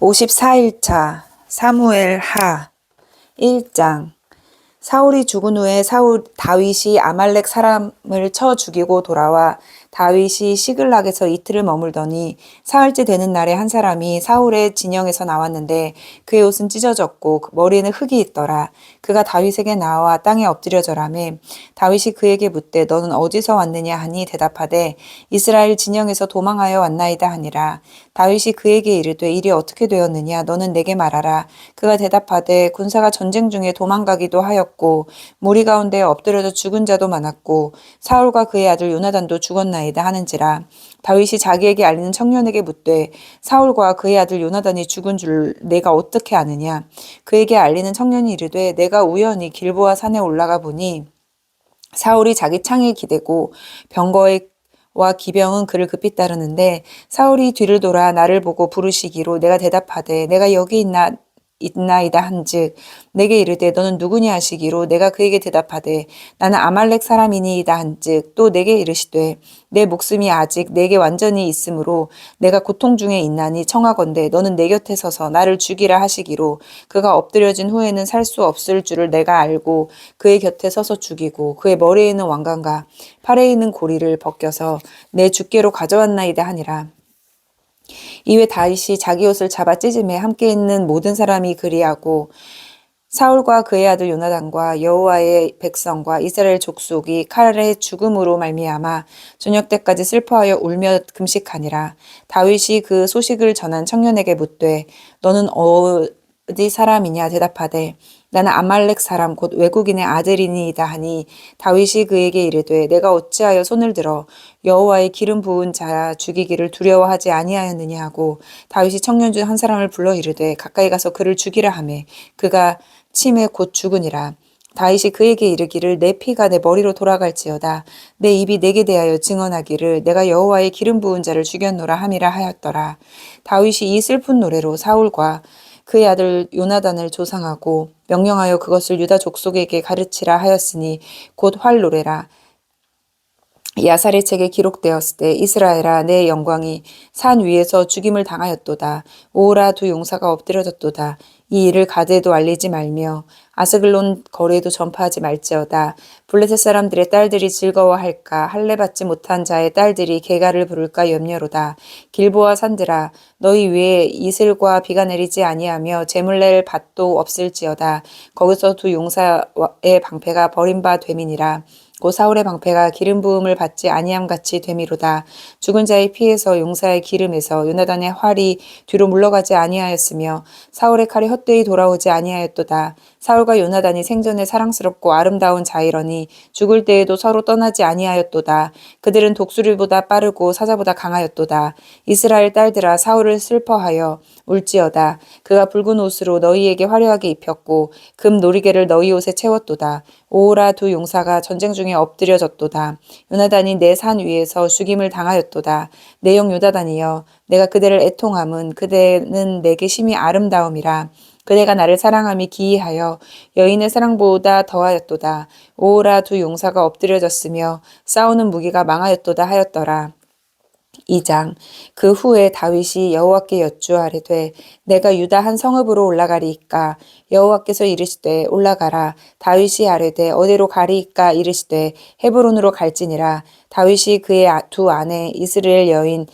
54일차 사무엘 하 1장. 사울이 죽은 후에 다윗이 아말렉 사람을 쳐 죽이고 돌아와 다윗이 시글락에서 이틀을 머물더니 사흘째 되는 날에 한 사람이 사울의 진영에서 나왔는데 그의 옷은 찢어졌고 머리에는 흙이 있더라. 그가 다윗에게 나와 땅에 엎드려 절하매 다윗이 그에게 묻되 너는 어디서 왔느냐 하니 대답하되 이스라엘 진영에서 도망하여 왔나이다 하니라. 다윗이 그에게 이르되 일이 어떻게 되었느냐 너는 내게 말하라. 그가 대답하되 군사가 전쟁 중에 도망가기도 하였고 무리 가운데 엎드려져 죽은 자도 많았고 사울과 그의 아들 요나단도 죽었나이다 하는지라. 다윗이 자기에게 알리는 청년에게 묻되 사울과 그의 아들 요나단이 죽은 줄 내가 어떻게 아느냐. 그에게 알리는 청년이 이르되 내가 우연히 길보아 산에 올라가 보니 사울이 자기 창에 기대고 병거와 기병은 그를 급히 따르는데 사울이 뒤를 돌아 나를 보고 부르시기로 내가 대답하되 내가 여기 있나이다 한즉 내게 이르되 너는 누구냐 하시기로 내가 그에게 대답하되 나는 아말렉 사람이니이다 한즉 또 내게 이르시되 내 목숨이 아직 내게 완전히 있으므로 내가 고통 중에 있나니 청하건대 너는 내 곁에 서서 나를 죽이라 하시기로 그가 엎드려진 후에는 살 수 없을 줄을 내가 알고 그의 곁에 서서 죽이고 그의 머리에 있는 왕관과 팔에 있는 고리를 벗겨서 내 주께로 가져왔나이다 하니라. 이에 다윗이 자기 옷을 잡아 찢음에 함께 있는 모든 사람이 그리하고 사울과 그의 아들 요나단과 여호와의 백성과 이스라엘 족속이 칼의 죽음으로 말미암아 저녁 때까지 슬퍼하여 울며 금식하니라. 다윗이 그 소식을 전한 청년에게 묻되 너는 어디 사람이냐 대답하되 나는 아말렉 사람 곧 외국인의 아들이니이다 하니 다윗이 그에게 이르되 내가 어찌하여 손을 들어 여호와의 기름 부은 자 죽이기를 두려워하지 아니하였느냐 하고 다윗이 청년 중 한 사람을 불러 이르되 가까이 가서 그를 죽이라 하매 그가 침에 곧 죽으니라. 다윗이 그에게 이르기를 내 피가 내 머리로 돌아갈지어다 내 입이 내게 대하여 증언하기를 내가 여호와의 기름 부은 자를 죽였노라 함이라 하였더라. 다윗이 이 슬픈 노래로 사울과 그의 아들 요나단을 조상하고 명령하여 그것을 유다 족속에게 가르치라 하였으니 곧 활노래라. 야살의 책에 기록되었을 때 이스라엘아 내 영광이 산 위에서 죽임을 당하였도다. 오라 두 용사가 엎드려졌도다. 이 일을 가드에도 알리지 말며 아스글론 거리에도 전파하지 말지어다. 블레셋 사람들의 딸들이 즐거워할까 할례 받지 못한 자의 딸들이 개가를 부를까 염려로다. 길보아 산들아 너희 위에 이슬과 비가 내리지 아니하며 재물 낼 밭도 없을지어다. 거기서 두 용사의 방패가 버림바 됨이니라. 곧 사울의 방패가 기름 부음을 받지 아니함 같이 되미로다. 죽은 자의 피에서 용사의 기름에서 요나단의 활이 뒤로 물러가지 아니하였으며 사울의 칼이 헛되이 돌아오지 아니하였도다. 사울과 요나단이 생전에 사랑스럽고 아름다운 자이러니 죽을 때에도 서로 떠나지 아니하였도다. 그들은 독수리보다 빠르고 사자보다 강하였도다. 이스라엘 딸들아 사울을 슬퍼하여 울지어다. 그가 붉은 옷으로 너희에게 화려하게 입혔고 금 놀이개를 너희 옷에 채웠도다. 오라 두 용사가 전쟁 중에 엎드려졌도다. 요나단이 내 산 위에서 죽임을 당하였도다. 내 영 요나단이여 내가 그대를 애통함은 그대는 내게 심히 아름다움이라. 그대가 나를 사랑함이 기이하여 여인의 사랑보다 더하였도다. 오라 두 용사가 엎드려졌으며 싸우는 무기가 망하였도다 하였더라. 2장. 그 후에 다윗이 여호와께 여쭈아뢰되 내가 유다 한 성읍으로 올라가리이까. 여호와께서 이르시되 올라가라. 다윗이 아뢰되 어디로 가리이까. 이르시되 헤브론으로 갈지니라. 다윗이 그의 두 아내 이스라엘 여인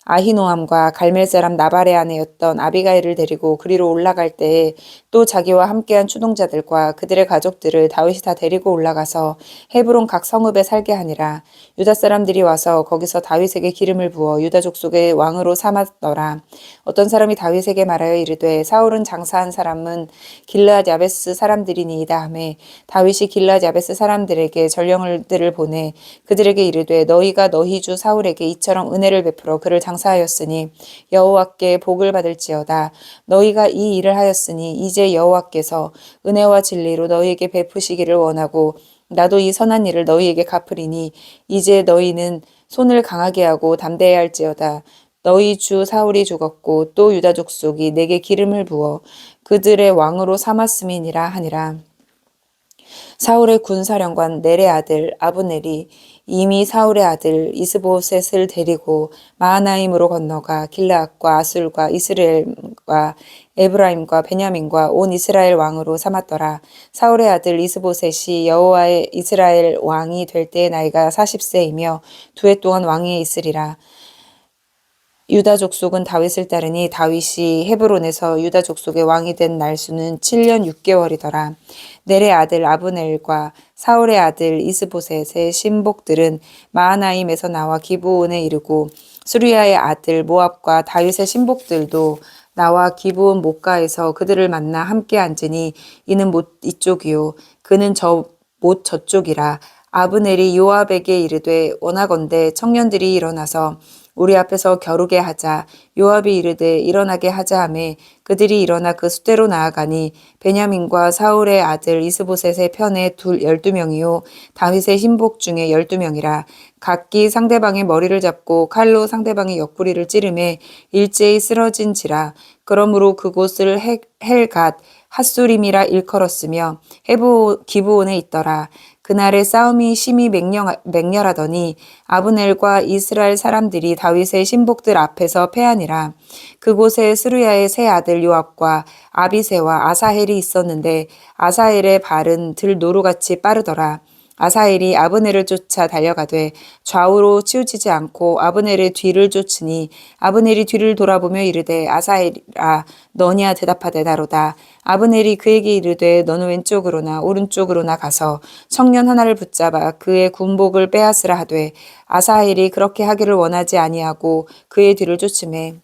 아히노암과 갈멜 사람 나발의 아내였던 아비가일을 데리고 그리로 올라갈 때에 또 자기와 함께한 추동자들과 그들의 가족들을 다윗이 다 데리고 올라가서 헤브론 각 성읍에 살게 하니라. 유다 사람들이 와서 거기서 다윗에게 기름을 부어 유다 족속의 왕으로 삼았더라. 어떤 사람이 다윗에게 말하여 이르되 사울은 장사한 사람은 길르앗 야베스 사람들이니이다 하매 다윗이 길르앗 야베스 사람들에게 전령들을 보내 그들에게 이르되 너희가 너희 주 사울에게 이처럼 은혜를 베풀어 그를 장사하였으니 여호와께 복을 받을지어다. 너희가 이 일을 하였으니 이제 여호와께서 은혜와 진리로 너희에게 베푸시기를 원하고 나도 이 선한 일을 너희에게 갚으리니 이제 너희는 손을 강하게 하고 담대해야 할지어다. 너희 주 사울이 죽었고 또 유다 족속이 내게 기름을 부어 그들의 왕으로 삼았음이니라 하니라. 사울의 군사령관 넬의 아들 아브넬이 이미 사울의 아들 이스보셋을 데리고 마하나임으로 건너가 길르앗과 아술과 이스라엘 유다족과 에브라임과 베냐민과 온 이스라엘 왕으로 삼았더라. 사울의 아들 이스보셋이 여호와의 이스라엘 왕이 될 때의 나이가 40세이며 2해 동안 왕위에 있으리라. 유다 족속은 다윗을 따르니 다윗이 헤브론에서 유다 족속의 왕이 된 날수는 7년 6개월이더라. 넬의 아들 아브넬과 사울의 아들 이스보셋의 신복들은 마하나임에서 나와 기브온에 이르고 수리아의 아들 모압과 다윗의 신복들도 나와 기브온 목가에서 그들을 만나 함께 앉으니 이는 못 이쪽이요 그는 못 저쪽이라. 아브넬이 요압에게 이르되 원하건대 청년들이 일어나서 우리 앞에서 겨루게 하자. 요압이 이르되 일어나게 하자 하매 그들이 일어나 그 숫대로 나아가니 베냐민과 사울의 아들 이스보셋의 편에 12명이요 다윗의 신복 중에 12명이라. 각기 상대방의 머리를 잡고 칼로 상대방의 옆구리를 찌르매 일제히 쓰러진지라. 그러므로 그곳을 헬갓 핫수림이라 일컬었으며 기브온에 있더라. 그날의 싸움이 심히 맹렬하더니 아브넬과 이스라엘 사람들이 다윗의 신복들 앞에서 패하니라. 그곳에 스루야의 세 아들 요압과 아비새와 아사헬이 있었는데 아사헬의 발은 들 노루같이 빠르더라. 아사헬이 아브넬을 쫓아 달려가되 좌우로 치우치지 않고 아브넬의 뒤를 쫓으니 아브넬이 뒤를 돌아보며 이르되 아사헬아 너냐 대답하되 나로다. 아브넬이 그에게 이르되 너는 왼쪽으로나 오른쪽으로나 가서 청년 하나를 붙잡아 그의 군복을 빼앗으라 하되 아사헬이 그렇게 하기를 원하지 아니하고 그의 뒤를 쫓으매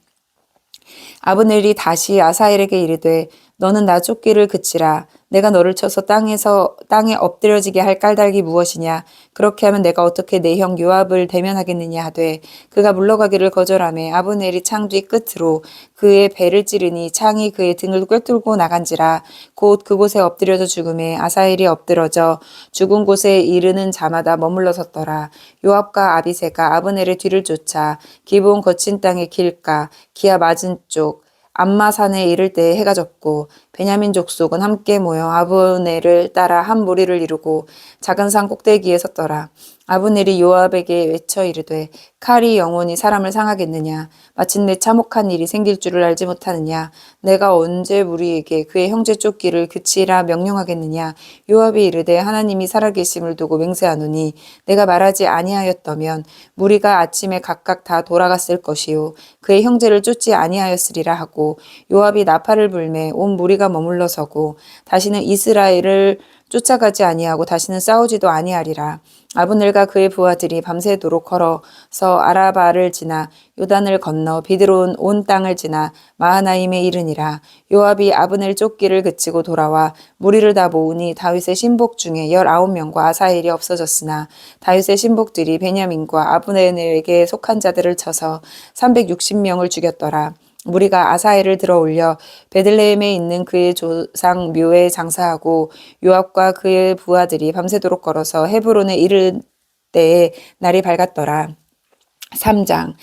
아브넬이 다시 아사헬에게 이르되 너는 나 쫓기를 그치라. 내가 너를 쳐서 땅에 엎드려지게 할 까닭이 무엇이냐? 그렇게 하면 내가 어떻게 내 형 요압을 대면하겠느냐 하되 그가 물러가기를 거절하매 아브넬이 창 뒤 끝으로 그의 배를 찌르니 창이 그의 등을 꿰뚫고 나간지라. 곧 그곳에 엎드려져 죽음에 아사헬이 엎드러져 죽은 곳에 이르는 자마다 머물러 섰더라. 요압과 아비새가 아브넬의 뒤를 쫓아 기브온 거친 땅의 길가 기아 맞은 쪽 암마산에 이를 때 해가 졌고 베냐민 족속은 함께 모여 아브넬을 따라 한 무리를 이루고 작은 산 꼭대기에 섰더라. 아브넬이 요압에게 외쳐 이르되 칼이 영원히 사람을 상하겠느냐? 마침내 참혹한 일이 생길 줄을 알지 못하느냐? 내가 언제 무리에게 그의 형제 쫓기를 그치라 명령하겠느냐? 요압이 이르되 하나님이 살아계심을 두고 맹세하노니 내가 말하지 아니하였다면 무리가 아침에 각각 다 돌아갔을 것이요 그의 형제를 쫓지 아니하였으리라 하고 요압이 나팔을 불매 온 무리가 머물러 서고 다시는 이스라엘을 쫓아가지 아니하고 다시는 싸우지도 아니하리라. 아브넬과 그의 부하들이 밤새도록 걸어서 아라바를 지나 요단을 건너 비드론 온 땅을 지나 마하나임에 이르니라. 요압이 아브넬 쫓기를 그치고 돌아와 무리를 다 모으니 다윗의 신복 중에 19명과 아사헬이 없어졌으나 다윗의 신복들이 베냐민과 아브넬에게 속한 자들을 쳐서 360명을 죽였더라. 무리가 아사헬을 들어 올려 베들레헴에 있는 그의 조상 묘에 장사하고 요압과 그의 부하들이 밤새도록 걸어서 헤브론에 이를 때에 날이 밝았더라. 3장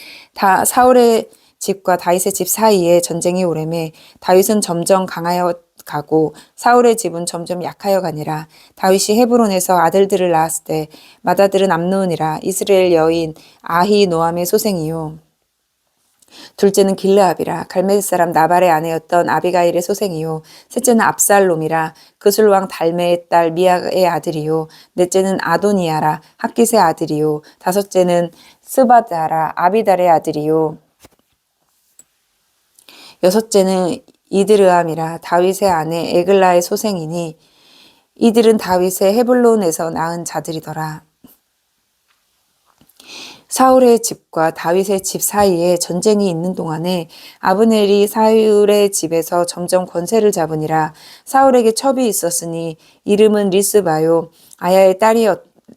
사울의 집과 다윗의 집 사이에 전쟁이 오래매 다윗은 점점 강하여 가고 사울의 집은 점점 약하여 가니라. 다윗이 헤브론에서 아들들을 낳았을 때 맏아들은 암논이라 이스라엘 여인 아히노함의 소생이요 둘째는 길르압이라 갈멜 사람 나발의 아내였던 아비가일의 소생이요 셋째는 압살롬이라 그술 왕 달메의 딸 미아의 아들이요 넷째는 아도니아라 학깃의 아들이요 다섯째는 스바다라 아비달의 아들이요 여섯째는 이드르암이라 다윗의 아내 에글라의 소생이니 이들은 다윗의 헤블론에서 낳은 자들이더라. 사울의 집과 다윗의 집 사이에 전쟁이 있는 동안에 아브넬이 사울의 집에서 점점 권세를 잡으니라. 사울에게 첩이 있었으니 이름은 리스바요 아야의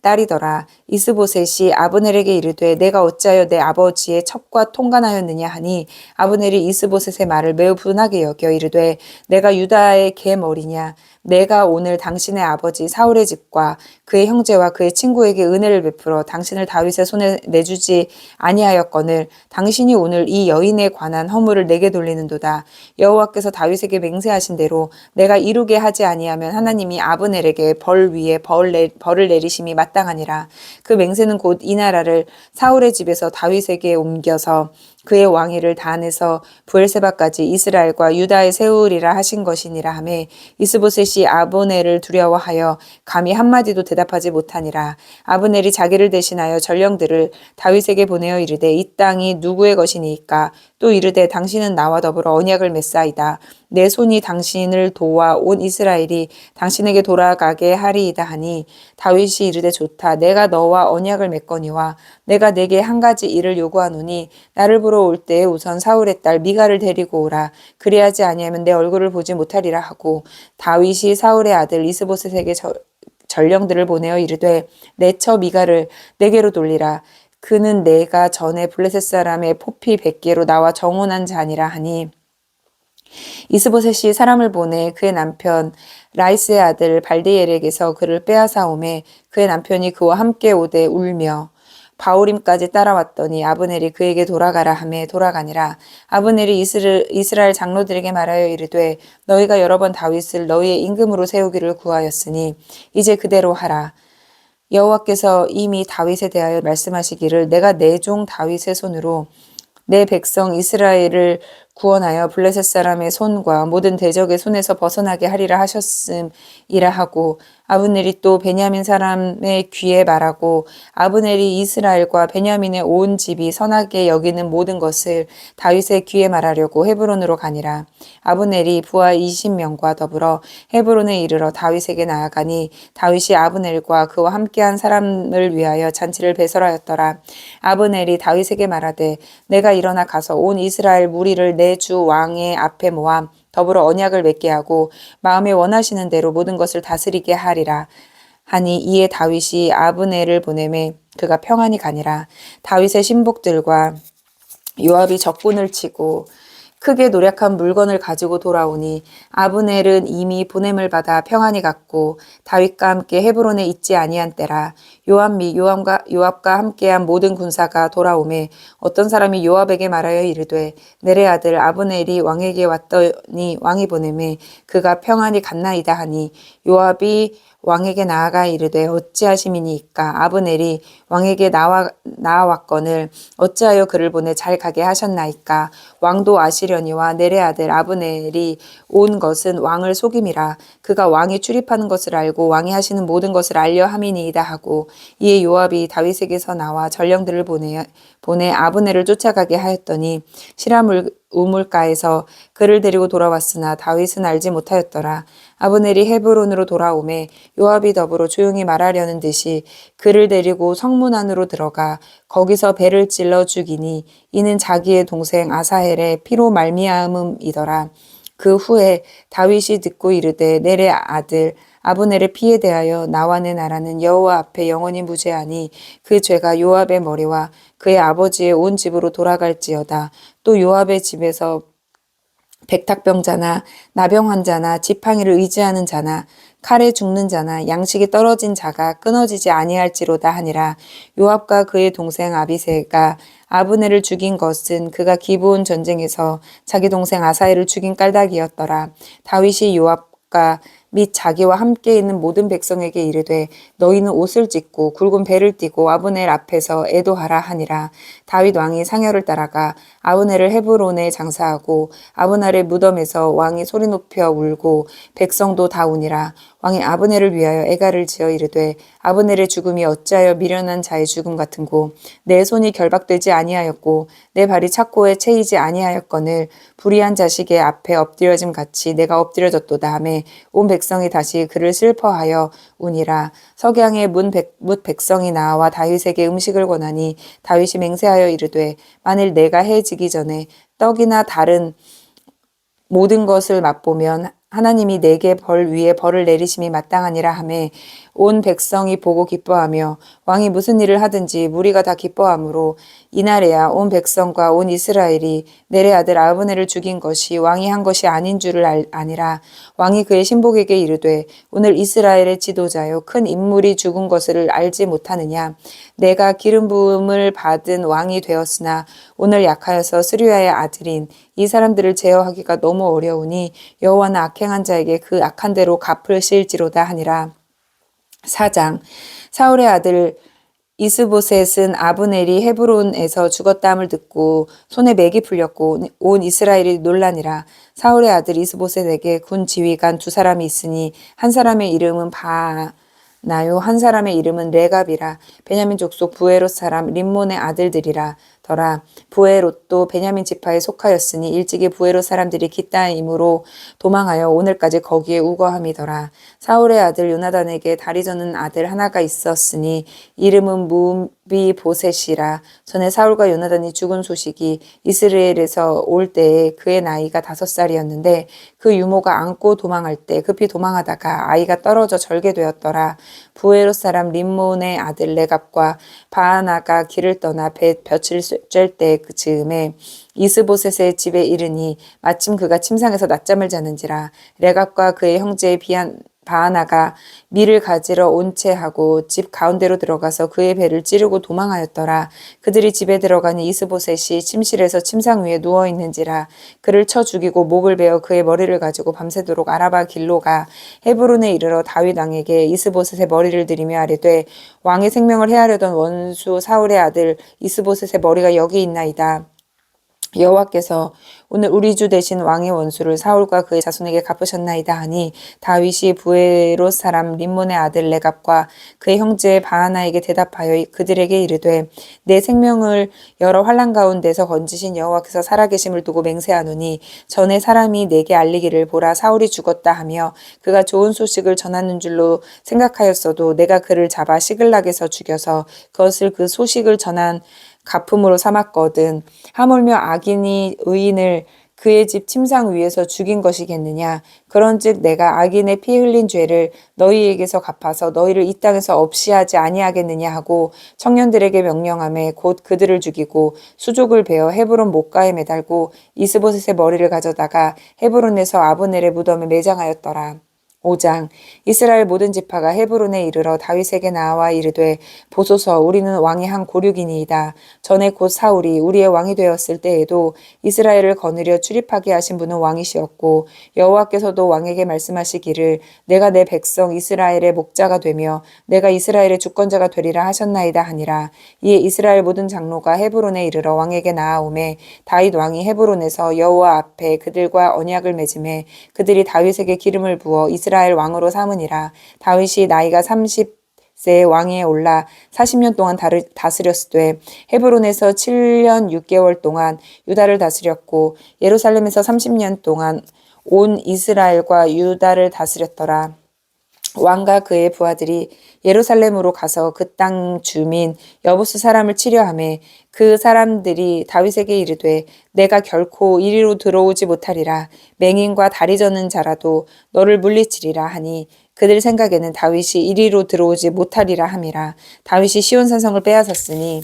딸이더라. 이스보셋이 아브넬에게 이르되 내가 어찌하여 내 아버지의 첩과 통관하였느냐 하니 아브넬이 이스보셋의 말을 매우 분하게 여겨 이르되 내가 유다의 계머리냐 내가 오늘 당신의 아버지 사울의 집과 그의 형제와 그의 친구에게 은혜를 베풀어 당신을 다윗의 손에 내주지 아니하였거늘 당신이 오늘 이 여인에 관한 허물을 내게 돌리는도다. 여호와께서 다윗에게 맹세하신 대로 내가 이루게 하지 아니하면 하나님이 아브넬에게 벌 위에 벌을 내리심이 마땅하니라. 그 맹세는 곧 이 나라를 사울의 집에서 다윗에게 옮겨서 그의 왕위를 단에서 부엘세바까지 이스라엘과 유다에 세우리라 하신 것이니라 하매 이스보셋이 아브넬을 두려워하여 감히 한마디도 대답하지 못하니라. 아브넬이 자기를 대신하여 전령들을 다윗에게 보내어 이르되 이 땅이 누구의 것이니까 또 이르되 당신은 나와 더불어 언약을 맺사이다. 내 손이 당신을 도와 온 이스라엘이 당신에게 돌아가게 하리이다 하니 다윗이 이르되 좋다. 내가 너와 언약을 맺거니와 내가 내게 한 가지 일을 요구하노니 나를 보러 올 때에 우선 사울의 딸 미가를 데리고 오라. 그리하지 아니하면 내 얼굴을 보지 못하리라 하고 다윗이 사울의 아들 이스보셋에게 전령들을 보내어 이르되 내 처 미가를 내게로 돌리라. 그는 내가 전에 블레셋 사람의 포피 100개로 나와 정혼한 자니라 하니 이스보셋이 사람을 보내 그의 남편 라이스의 아들 발디엘에게서 그를 빼앗아 오매 그의 남편이 그와 함께 오되 울며 바울임까지 따라왔더니 아브넬이 그에게 돌아가라 하매 돌아가니라. 아브넬이 이스라엘 장로들에게 말하여 이르되 너희가 여러 번 다윗을 너희의 임금으로 세우기를 구하였으니 이제 그대로 하라. 여호와께서 이미 다윗에 대하여 말씀하시기를 내가 내 종 다윗의 손으로 내 백성 이스라엘을 구원하여 블레셋 사람의 손과 모든 대적의 손에서 벗어나게 하리라 하셨음이라 하고 아브넬이 또 베냐민 사람의 귀에 말하고 아브넬이 이스라엘과 베냐민의 온 집이 선하게 여기는 모든 것을 다윗의 귀에 말하려고 헤브론으로 가니라. 아브넬이 부하 20명과 더불어 헤브론에 이르러 다윗에게 나아가니 다윗이 아브넬과 그와 함께한 사람을 위하여 잔치를 배설하였더라. 아브넬이 다윗에게 말하되 내가 일어나 가서 온 이스라엘 무리를 내 주 왕의 앞에 모아 더불어 언약을 맺게 하고 마음에 원하시는 대로 모든 것을 다스리게 하리라 하니 이에 다윗이 아브넬을 보내매 그가 평안히 가니라. 다윗의 신복들과 요압이 적군을 치고 크게 노력한 물건을 가지고 돌아오니 아브넬은 이미 보냄을 받아 평안히 갔고 다윗과 함께 헤브론에 있지 아니한 때라. 요압 및 요압과 함께한 모든 군사가 돌아오매 어떤 사람이 요압에게 말하여 이르되 넬의 아들 아브넬이 왕에게 왔더니 왕이 보내매 그가 평안히 갔나이다 하니 요압이 왕에게 나아가 이르되 어찌하심이니까 아브넬이 왕에게 나아왔거늘 어찌하여 그를 보내 잘 가게 하셨나이까. 왕도 아시려니와 넬의 아들 아브넬이 온 것은 왕을 속임이라. 그가 왕이 출입하는 것을 알고 왕이 하시는 모든 것을 알려 함이니이다 하고 이에 요압이 다윗에게서 나와 전령들을 보내 아브넬을 쫓아가게 하였더니 시라 우물가에서 그를 데리고 돌아왔으나 다윗은 알지 못하였더라. 아브넬이 헤브론으로 돌아오매 요압이 더불어 조용히 말하려는 듯이 그를 데리고 성문 안으로 들어가 거기서 배를 찔러 죽이니 이는 자기의 동생 아사헬의 피로 말미암음이더라. 그 후에 다윗이 듣고 이르되 넬의 아들 아브넬의 피에 대하여 나와 내 나라는 여호와 앞에 영원히 무죄하니 그 죄가 요압의 머리와 그의 아버지의 온 집으로 돌아갈지어다. 또 요압의 집에서 백탁병자나 나병 환자나 지팡이를 의지하는 자나 칼에 죽는 자나 양식이 떨어진 자가 끊어지지 아니할지로다 하니라. 요압과 그의 동생 아비새가 아브넬을 죽인 것은 그가 기브온 전쟁에서 자기 동생 아사헬을 죽인 깔닥이었더라. 다윗이 요압과 및 자기와 함께 있는 모든 백성에게 이르되 너희는 옷을 찢고 굵은 배를 띠고 아브넬 앞에서 애도하라 하니라. 다윗 왕이 상여를 따라가 아브넬을 헤브론에 장사하고 아브넬의 무덤에서 왕이 소리 높여 울고 백성도 다 우니라. 왕이 아브넬을 위하여 애가를 지어 이르되 아브넬의 죽음이 어찌하여 미련한 자의 죽음 같은고 내 손이 결박되지 아니하였고 내 발이 착고에 채이지 아니하였거늘 불의한 자식의 앞에 엎드려짐 같이 내가 엎드려졌도다 하매 온 백성이 다시 그를 슬퍼하여 우니라. 석양의 뭇 백성이 나와 다윗에게 음식을 권하니 다윗이 맹세하여 이르되 만일 내가 해지기 전에 떡이나 다른 모든 것을 맛보면 하나님이 내게 벌 위에 벌을 내리심이 마땅하니라 하매 온 백성이 보고 기뻐하며 왕이 무슨 일을 하든지 무리가 다 기뻐하므로 이날에야 온 백성과 온 이스라엘이 넬의 아들 아브넬을 죽인 것이 왕이 한 것이 아닌 줄을 아니라. 왕이 그의 신복에게 이르되 오늘 이스라엘의 지도자요 큰 인물이 죽은 것을 알지 못하느냐. 내가 기름 부음을 받은 왕이 되었으나 오늘 약하여서 스루야의 아들인 이 사람들을 제어하기가 너무 어려우니 여호와는 악행한 자에게 그 악한 대로 갚으실지로다 하니라. 4장 사울의 아들 이스보셋은 아브넬이 헤브론에서 죽었다함을 듣고 손에 맥이 풀렸고 온 이스라엘이 놀라니라. 사울의 아들 이스보셋에게 군 지휘관 두 사람이 있으니 한 사람의 이름은 바나요 한 사람의 이름은 레갑이라. 베냐민 족속 부에롯 사람 림몬의 아들들이라 더라. 부에롯도 베냐민 지파에 속하였으니 일찍이 부에롯 사람들이 기타임으로 도망하여 오늘까지 거기에 우거함이더라. 사울의 아들 요나단에게 다리 저는 아들 하나가 있었으니 이름은 무비보셋이라. 전에 사울과 요나단이 죽은 소식이 이스라엘에서 올 때에 그의 나이가 5살이었는데 그 유모가 안고 도망할 때 급히 도망하다가 아이가 떨어져 절개되었더라. 부에롯 사람 림몬의 아들 레갑과 바하나가 길을 떠나 볕을 쬐 때 그 즈음에 이스보셋의 집에 이르니 마침 그가 침상에서 낮잠을 자는지라. 레갑과 그의 형제 바하나가 밀을 가지러 온 채 하고 집 가운데로 들어가서 그의 배를 찌르고 도망하였더라. 그들이 집에 들어가니 이스보셋이 침실에서 침상 위에 누워 있는지라. 그를 쳐 죽이고 목을 베어 그의 머리를 가지고 밤새도록 아라바 길로 가 헤브론에 이르러 다윗 왕에게 이스보셋의 머리를 들이며 아뢰되 왕의 생명을 해하려던 원수 사울의 아들 이스보셋의 머리가 여기 있나이다. 여호와께서 오늘 우리 주 대신 왕의 원수를 사울과 그의 자손에게 갚으셨나이다 하니 다윗이 부에롯 사람 림몬의 아들 레갑과 그의 형제 바하나에게 대답하여 그들에게 이르되 내 생명을 여러 환난 가운데서 건지신 여호와께서 살아계심을 두고 맹세하노니 전에 사람이 내게 알리기를 보라 사울이 죽었다 하며 그가 좋은 소식을 전하는 줄로 생각하였어도 내가 그를 잡아 시글락에서 죽여서 그것을 그 소식을 전한 가품으로 삼았거든. 하물며 악인이 의인을 그의 집 침상 위에서 죽인 것이겠느냐. 그런즉 내가 악인의 피 흘린 죄를 너희에게서 갚아서 너희를 이 땅에서 없이 하지 아니하겠느냐 하고 청년들에게 명령하매 곧 그들을 죽이고 수족을 베어 헤브론 목가에 매달고 이스보셋의 머리를 가져다가 헤브론에서 아브넬의 무덤에 매장하였더라. 5장 이스라엘 모든 지파가 헤브론에 이르러 다윗에게 나와 이르되 보소서 우리는 왕의 한 고륙이니이다. 전에 곧 사울이 우리의 왕이 되었을 때에도 이스라엘을 거느려 출입하게 하신 분은 왕이시었고 여호와께서도 왕에게 말씀하시기를 내가 내 백성 이스라엘의 목자가 되며 내가 이스라엘의 주권자가 되리라 하셨나이다 하니라. 이에 이스라엘 모든 장로가 헤브론에 이르러 왕에게 나아오매 다윗 왕이 헤브론에서 여호와 앞에 그들과 언약을 맺음에 그들이 다윗에게 기름을 부어 이스라엘 왕으로 삼으니라. 다윗이 나이가 30세에 왕위에 올라 40년 동안 다스렸으되 헤브론에서 7년 6개월 동안 유다를 다스렸고 예루살렘에서 30년 동안 온 이스라엘과 유다를 다스렸더라. 왕과 그의 부하들이 예루살렘으로 가서 그 땅 주민 여부수 사람을 치려하매 그 사람들이 다윗에게 이르되 내가 결코 이리로 들어오지 못하리라. 맹인과 다리 저는 자라도 너를 물리치리라 하니 그들 생각에는 다윗이 이리로 들어오지 못하리라 함이라. 다윗이 시온산성을 빼앗았으니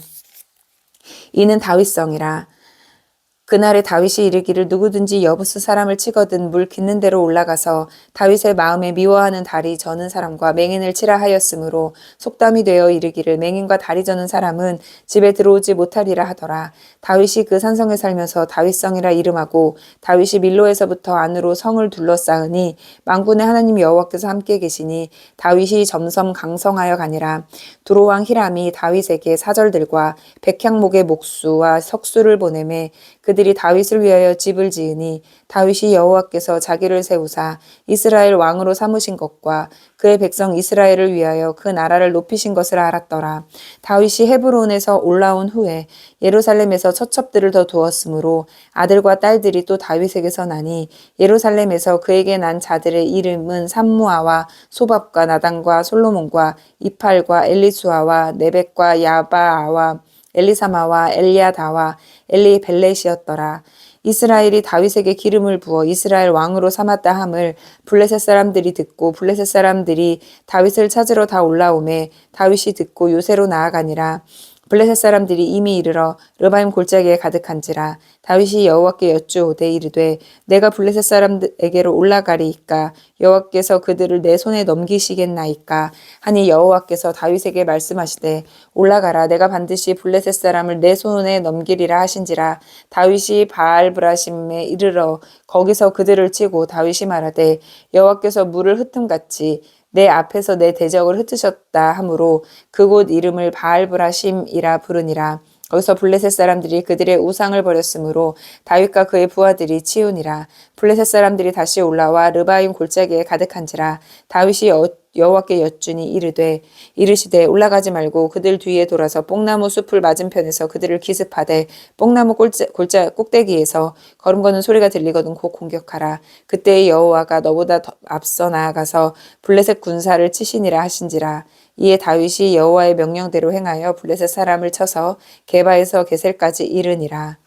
이는 다윗성이라. 그날에 다윗이 이르기를 누구든지 여부수 사람을 치거든 물 깃는 데로 올라가서 다윗의 마음에 미워하는 다리 저는 사람과 맹인을 치라 하였으므로 속담이 되어 이르기를 맹인과 다리 저는 사람은 집에 들어오지 못하리라 하더라. 다윗이 그 산성에 살면서 다윗성이라 이름하고 다윗이 밀로에서부터 안으로 성을 둘러싸으니 만군의 하나님 여호와께서 함께 계시니 다윗이 점점 강성하여 가니라. 두로왕 히람이 다윗에게 사절들과 백향목의 목수와 석수를 보내매 그들이 다윗을 위하여 집을 지으니 다윗이 여호와께서 자기를 세우사 이스라엘 왕으로 삼으신 것과 그의 백성 이스라엘을 위하여 그 나라를 높이신 것을 알았더라. 다윗이 헤브론에서 올라온 후에 예루살렘에서 처첩들을 더 두었으므로 아들과 딸들이 또 다윗에게서 나니 예루살렘에서 그에게 난 자들의 이름은 삼무아와 소밥과 나단과 솔로몬과 이팔과 엘리수아와 네벡과 야바아와 엘리사마와 엘리야다와 엘리벨렛이었더라. 이스라엘이 다윗에게 기름을 부어 이스라엘 왕으로 삼았다 함을 블레셋 사람들이 듣고 블레셋 사람들이 다윗을 찾으러 다 올라오매 다윗이 듣고 요새로 나아가니라. 블레셋 사람들이 이미 이르러 르바임 골짜기에 가득한지라. 다윗이 여호와께 여쭈오되 이르되 내가 블레셋 사람에게로 올라가리이까 여호와께서 그들을 내 손에 넘기시겠나이까 하니 여호와께서 다윗에게 말씀하시되 올라가라 내가 반드시 블레셋 사람을 내 손에 넘기리라 하신지라. 다윗이 바알브라심에 이르러 거기서 그들을 치고 다윗이 말하되 여호와께서 물을 흩음같이 내 앞에서 내 대적을 흩으셨다 하므로 그곳 이름을 바알브라심이라 부르니라. 거기서 블레셋 사람들이 그들의 우상을 버렸으므로 다윗과 그의 부하들이 치우니라. 블레셋 사람들이 다시 올라와 르바임 골짜기에 가득한지라. 다윗이 여호와께 여쭈니 이르시되 올라가지 말고 그들 뒤에 돌아서 뽕나무 숲을 맞은편에서 그들을 기습하되 뽕나무 꼭대기에서 걸음거는 소리가 들리거든 곧 공격하라. 그때 여호와가 너보다 앞서 나아가서 블레셋 군사를 치시니라 하신지라. 이에 다윗이 여호와의 명령대로 행하여 블레셋 사람을 쳐서 게바에서 게셀까지 이르니라.